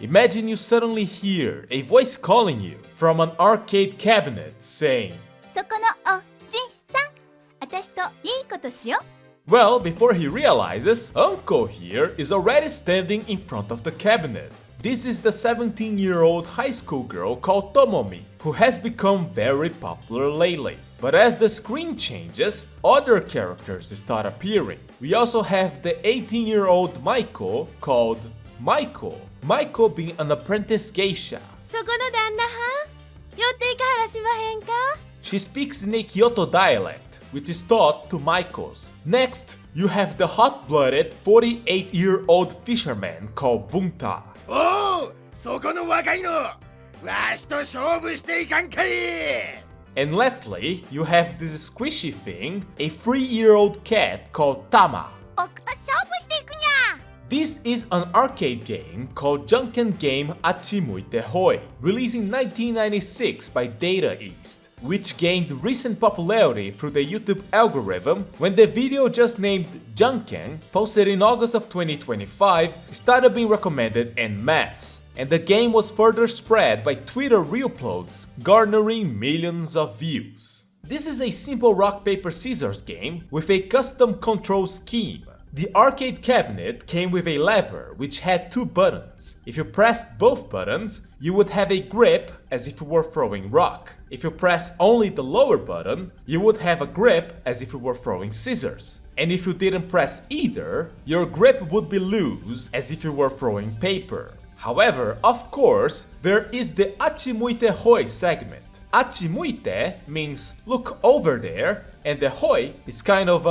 Imagine you suddenly hear a voice calling you from an arcade cabinet saying, そこのおじさん、私といいことしよう。 Well, before he realizes, Uncle here is already standing in front of the cabinet. This is the 17-year-old high school girl called Tomomi, who has become very popular lately. But as the screen changes, other characters start appearing. We also have the 18-year-old Maiko called Maiko. Maiko being an apprentice geisha. そこの旦那はん、寄っていかはらしまへんか？ She speaks in a Kyoto dialect, which is taught to Maikos. Next, you have the hot-blooded 48-year-old fisherman called Bunta. おお、そこの若いの、わしと勝負していかんかい。 And lastly, you have this squishy thing, a 3-year-old cat called Tama. 僕と勝負していくにゃ。 This is an arcade game called Janken game Acchi Muite, released in 1996 by Data East, which gained recent popularity through the YouTube algorithm when the video just named Janken, posted in August of 2025, started being recommended en masse. And the game was further spread by Twitter reuploads, garnering millions of views. This is a simple rock paper scissors game with a custom control scheme. The arcade cabinet came with a lever which had 2 buttons. If you pressed both buttons, you would have a grip as if you were throwing rock. If you press only the lower button, you would have a grip as if you were throwing scissors. And if you didn't press either, your grip would be loose as if you were throwing paper. However, of course, there is the Acchi Muite Hoi segment. Acchi Muite means look over there, and the Hoi is kind of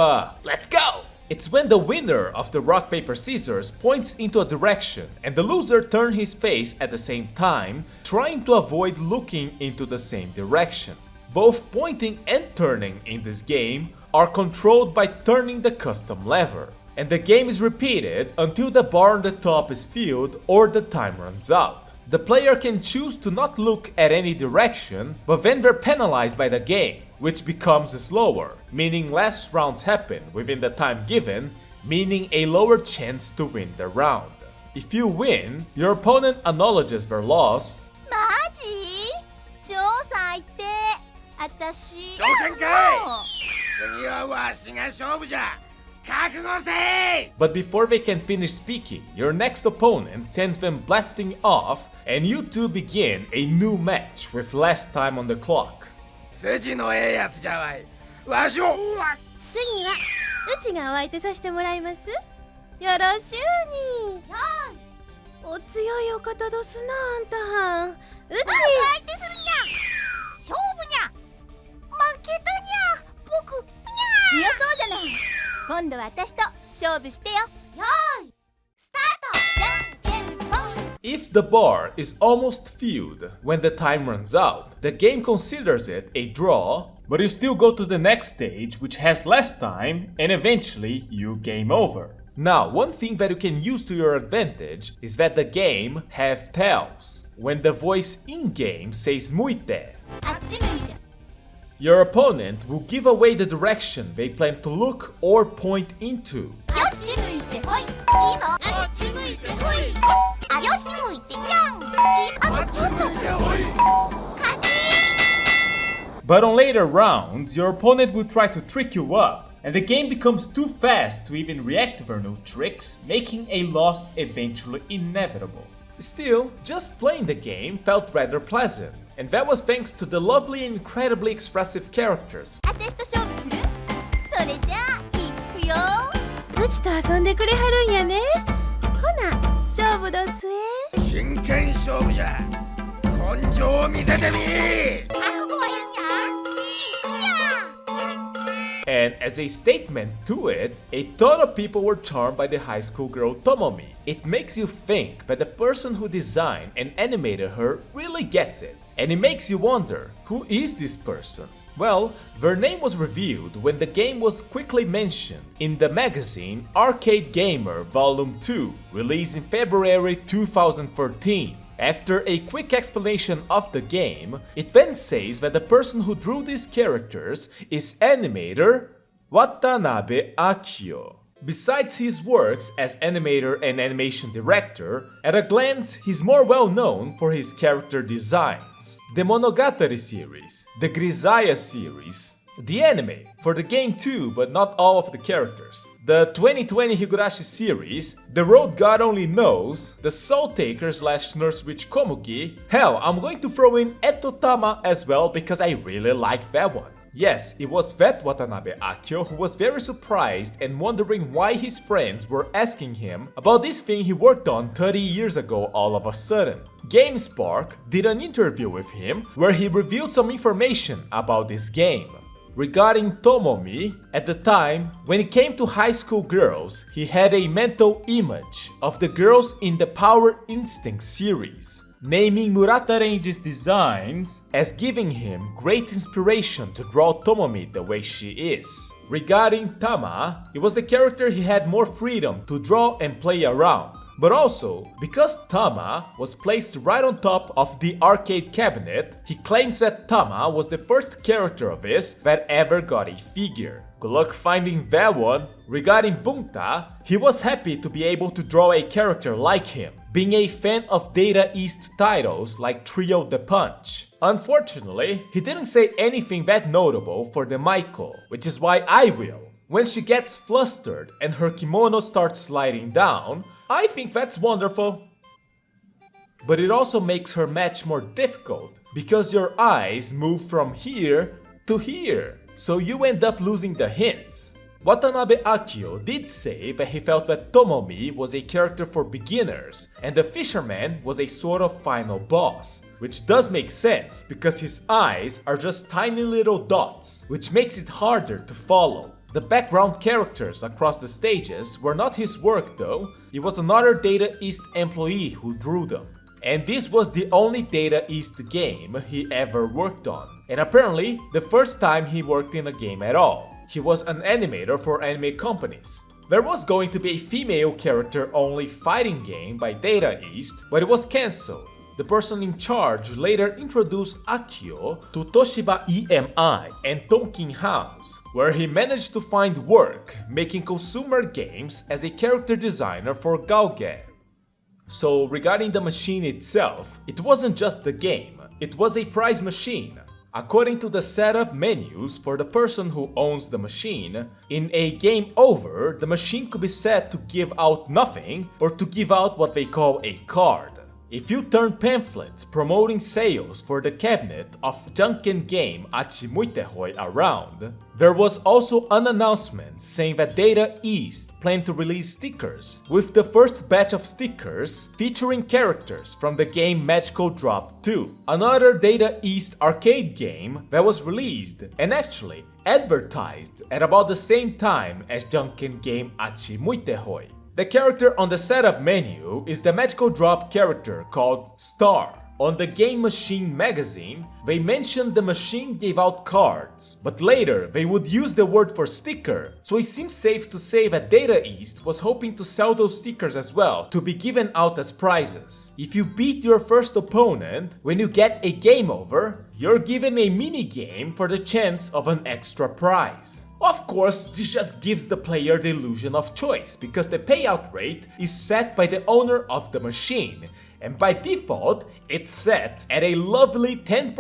let's go! It's when the winner of the rock paper scissors points into a direction and the loser turns his face at the same time, trying to avoid looking into the same direction. Both pointing and turning in this game are controlled by turning the custom lever. And the game is repeated until the bar on the top is filled or the time runs out. The player can choose to not look at any direction, but then they're penalized by the game, which becomes slower, meaning less rounds happen within the time given, meaning a lower chance to win the round. If you win, your opponent acknowledges their loss. マジ？超最低。私。召喚かい。次はわしが勝負じゃ。 But before they can finish speaking, your next opponent sends them blasting off, and you two begin a new match with less time on the clock. 筋のええやつじゃわい。わしを。次はうちがお相手させてもらいます。よろしゅうに。お強いお方どすなあんたはん。うち。相手するにゃ。勝負にゃ。負けたにゃ。僕にゃ。強そうじゃない。 今度は私と勝負してよ。よーい、スタート。じゃんけんぽん。 If the bar is almost filled when the time runs out, the game considers it a draw, but you still go to the next stage which has less time and eventually you game over. Now, one thing that you can use to your advantage is that the game have tells. When the voice in-game says Muite, あっち向いて。 your opponent will give away the direction they plan to look or point into. あっち向いてほい。いいぞ。あっち向いてほい。あよし向いてじゃん。あとちょっと。勝ち。 But on later rounds, your opponent will try to trick you up, and the game becomes too fast to even react to their new tricks, making a loss eventually inevitable. Still, just playing the game felt rather pleasant. And that was thanks to the lovely and incredibly expressive characters. 私と勝負する？それじゃあいくよ。うちと遊んでくれはるんやね。ほな、勝負どすえ。真剣勝負じゃ。根性を見せてみ。覚悟はやんや。And as a statement to it, a ton of people were charmed by the high school girl Tomomi. It makes you think that the person who designed and animated her really gets it. And it makes you wonder, who is this person? Well, their name was revealed when the game was quickly mentioned in the magazine Arcade Gamer Volume 2, released in February 2013. After a quick explanation of the game, it then says that the person who drew these characters is animator Watanabe Acchi. Besides his works as animator and animation director, at a glance he's more well known for his character designs. The Monogatari series, the Grisaya series, the anime, for the game too, but not all of the characters, the 2020 Higurashi series, The Road God Only Knows, the Soul Taker / Nurse Witch Komuki, hell, I'm going to throw in Etotama as well because I really like that one. Yes, it was that Watanabe Akio who was very surprised and wondering why his friends were asking him about this thing he worked on 30 years ago all of a sudden. GameSpark did an interview with him where he revealed some information about this game. Regarding Tomomi, at the time, when it came to high school girls, he had a mental image of the girls in the Power Instinct series, naming Murata Range's designs as giving him great inspiration to draw Tomomi the way she is. Regarding Tama, it was the character he had more freedom to draw and play around. But also, because Tama was placed right on top of the arcade cabinet, he claims that Tama was the first character of his that ever got a figure. Good luck finding that one. Regarding Bunta, he was happy to be able to draw a character like him, being a fan of Data East titles like Trio the Punch. Unfortunately, he didn't say anything that notable for the Maiko, which is why I will. When she gets flustered and her kimono starts sliding down, I think that's wonderful. But it also makes her match more difficult, because your eyes move from here to here, so you end up losing the hints. Watanabe Akio did say that he felt that Tomomi was a character for beginners, and the fisherman was a sort of final boss, which does make sense because his eyes are just tiny little dots, which makes it harder to follow. The background characters across the stages were not his work though, it was another Data East employee who drew them. And this was the only Data East game he ever worked on, and apparently the first time he worked in a game at all. He was an animator for anime companies. There was going to be a female character only fighting game by Data East, but it was cancelled. The person in charge later introduced Akio to Toshiba EMI and Tonkin House, where he managed to find work making consumer games as a character designer for Gauge. So regarding the machine itself, it wasn't just the game, it was a prize machine. According to the setup menus for the person who owns the machine, in a game over, the machine could be set to give out nothing or to give out what they call a card. If you turn pamphlets promoting sales for the cabinet of Janken game Acchi Muite around, there was also an announcement saying that Data East planned to release stickers, with the first batch of stickers featuring characters from the game Magical Drop 2, another Data East arcade game that was released and actually advertised at about the same time as Janken game Acchi Muite. The character on the setup menu is the Magical Drop character called Star. On the Game Machine magazine, they mentioned the machine gave out cards, but later they would use the word for sticker, so it seems safe to say that Data East was hoping to sell those stickers as well to be given out as prizes. If you beat your first opponent, when you get a game over, you're given a mini game for the chance of an extra prize. Of course, this just gives the player the illusion of choice, because the payout rate is set by the owner of the machine, and by default, it's set at a lovely 10%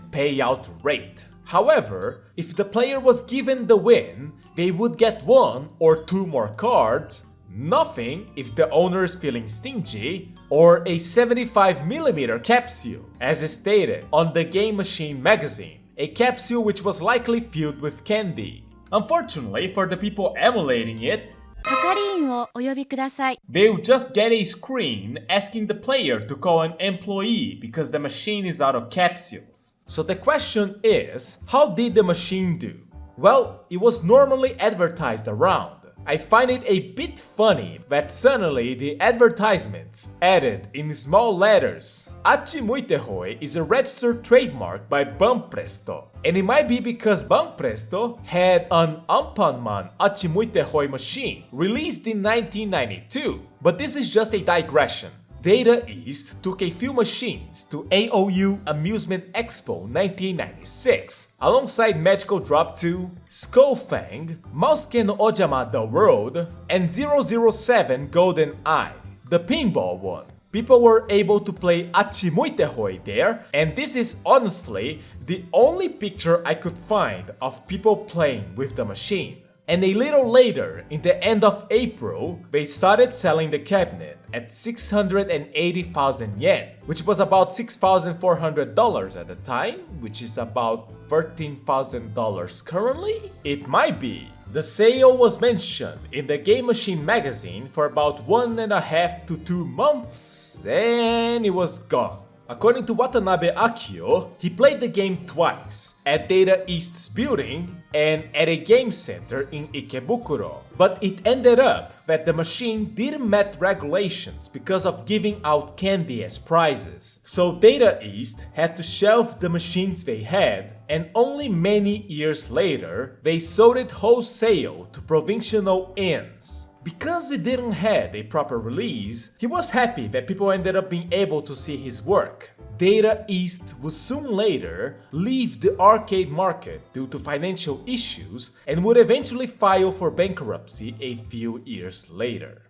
payout rate. However, if the player was given the win, they would get 1 or 2 more cards, nothing if the owner is feeling stingy, or a 75mm capsule, as is stated on the Game Machine magazine, a capsule which was likely filled with candy. Unfortunately for the people emulating it, 係員をお呼びください。 they'll just get a screen asking the player to call an employee because the machine is out of capsules. So the question is, how did the machine do? Well, it was normally advertised around. I find it a bit funny that suddenly the advertisements added in small letters Acchi Muite is a registered trademark by Banpresto. And it might be because Banpresto had an Ampanman Acchi Muite machine released in 1992. But this is just a digression. Data East took a few machines to AOU Amusement Expo 1996, alongside Magical Drop 2, Skullfang, Mouseken Ojama The World, and 007 Golden Eye, the pinball one. People were able to play Acchi Muite there, and this is honestly the only picture I could find of people playing with the machine. And a little later, in the end of April, they started selling the cabinet at 680,000 yen, which was about $6,400 at the time, which is about $13,000 currently? It might be. The sale was mentioned in the Game Machine magazine for about 1.5 to 2 months, and it was gone. According to Watanabe Akio, he played the game twice, at Data East's building and at a game center in Ikebukuro. But it ended up that the machine didn't meet regulations because of giving out candy as prizes. So Data East had to shelve the machines they had, and only many years later, they sold it wholesale to provincial inns. Because it didn't have a proper release, he was happy that people ended up being able to see his work. Data East would soon later leave the arcade market due to financial issues and would eventually file for bankruptcy a few years later.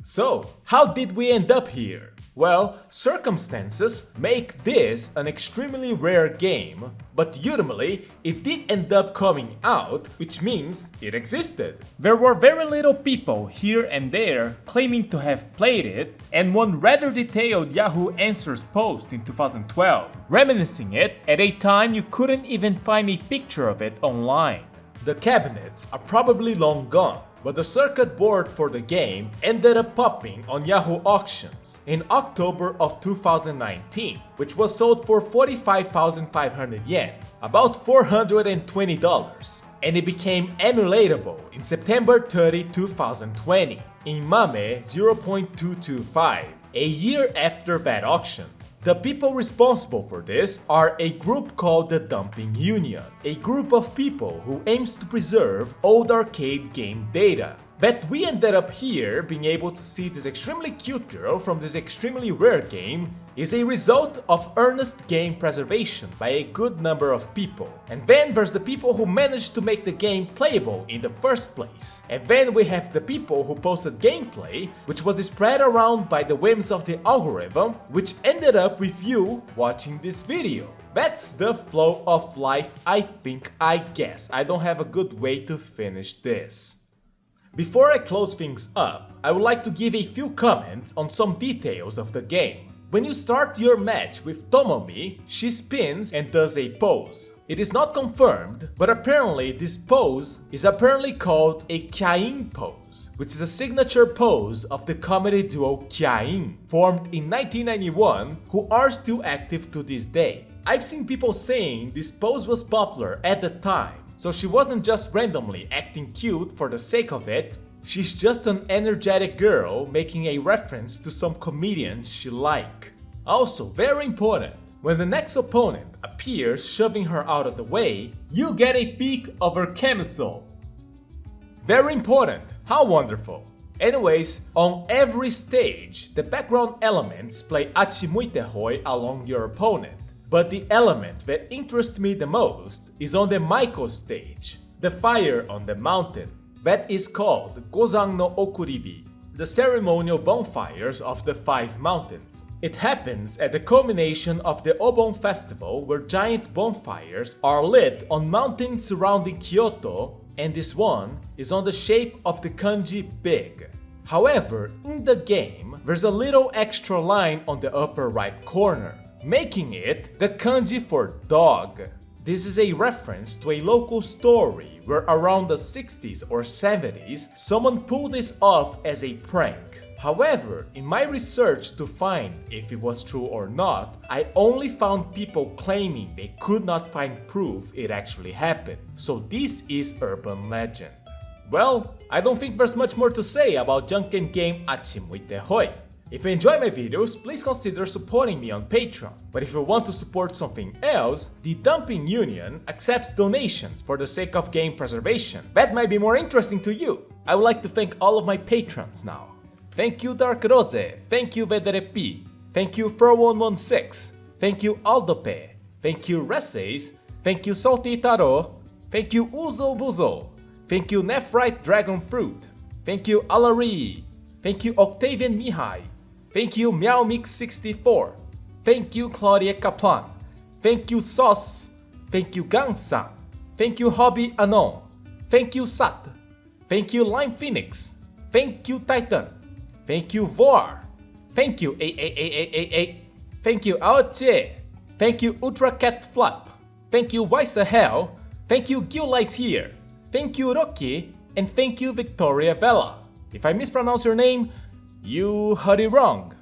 So, how did we end up here? Well, circumstances make this an extremely rare game, but ultimately it did end up coming out, which means it existed. There were very little people here and there claiming to have played it, and one rather detailed Yahoo Answers post in 2012, reminiscing it at a time you couldn't even find a picture of it online. The cabinets are probably long gone, but the circuit board for the game ended up popping on Yahoo Auctions in October of 2019, which was sold for 45,500 yen, about $420, and it became emulatable in September 30, 2020 in MAME 0.225, a year after that auction. The people responsible for this are a group called the Dumping Union, a group of people who aims to preserve old arcade game data. That we ended up here being able to see this extremely cute girl from this extremely rare game is a result of earnest game preservation by a good number of people. And then there's the people who managed to make the game playable in the first place. And then we have the people who posted gameplay, which was spread around by the whims of the algorithm, which ended up with you watching this video. That's the flow of life, I guess. I don't have a good way to finish this. Before I close things up, I would like to give a few comments on some details of the game. When you start your match with Tomomi, she spins and does a pose. It is not confirmed, but apparently this pose is apparently called a Kyain pose, which is a signature pose of the comedy duo Kyain, formed in 1991, who are still active to this day. I've seen people saying this pose was popular at the time, so she wasn't just randomly acting cute for the sake of it, she's just an energetic girl making a reference to some comedians she like. Also, very important, when the next opponent appears shoving her out of the way, you get a peek of her camisole. Very important, how wonderful. Anyways, on every stage, the background elements play Acchi Muite along your opponent. But the element that interests me the most is on the Maiko stage, the fire on the mountain. That is called Gozan no Okuribi, the ceremonial bonfires of the 5 mountains. It happens at the culmination of the Obon festival, where giant bonfires are lit on mountains surrounding Kyoto, and this one is on the shape of the kanji big. However, in the game, there's a little extra line on the upper right corner, making it the kanji for dog. This is a reference to a local story where around the 60s or 70s, someone pulled this off as a prank. However, in my research to find if it was true or not, I only found people claiming they could not find proof it actually happened. So this is urban legend. Well, I don't think there's much more to say about Janken game Acchi Muite. If you enjoy my videos, please consider supporting me on Patreon. But if you want to support something else, the Dumping Union accepts donations for the sake of game preservation. That might be more interesting to you. I would like to thank all of my patrons now. Thank you Dark Rose. Thank you Vedere P. Thank you 4116. Thank you Aldope. Thank you Reses. Thank you Salty Taro. Thank you Uzo Buzo. Thank you Nephrite Dragon Fruit. Thank you Alari. Thank you Octavian Mihai. Thank you Meow Mix 64. Thank you Claudia Kaplan. Thank you Sauce. Thank you Gang-san. Thank you Hobby Anon. Thank you Sat. Thank you Lime Phoenix. Thank you Titan. Thank you Vor. Thank you A. Thank you Aoche. Thank you Ultra Cat Flap. Thank you Weiser Hell. Thank you Gillice here. Thank you Rocky. And thank you Victoria Vela. If I mispronounce your name, you heard it wrong.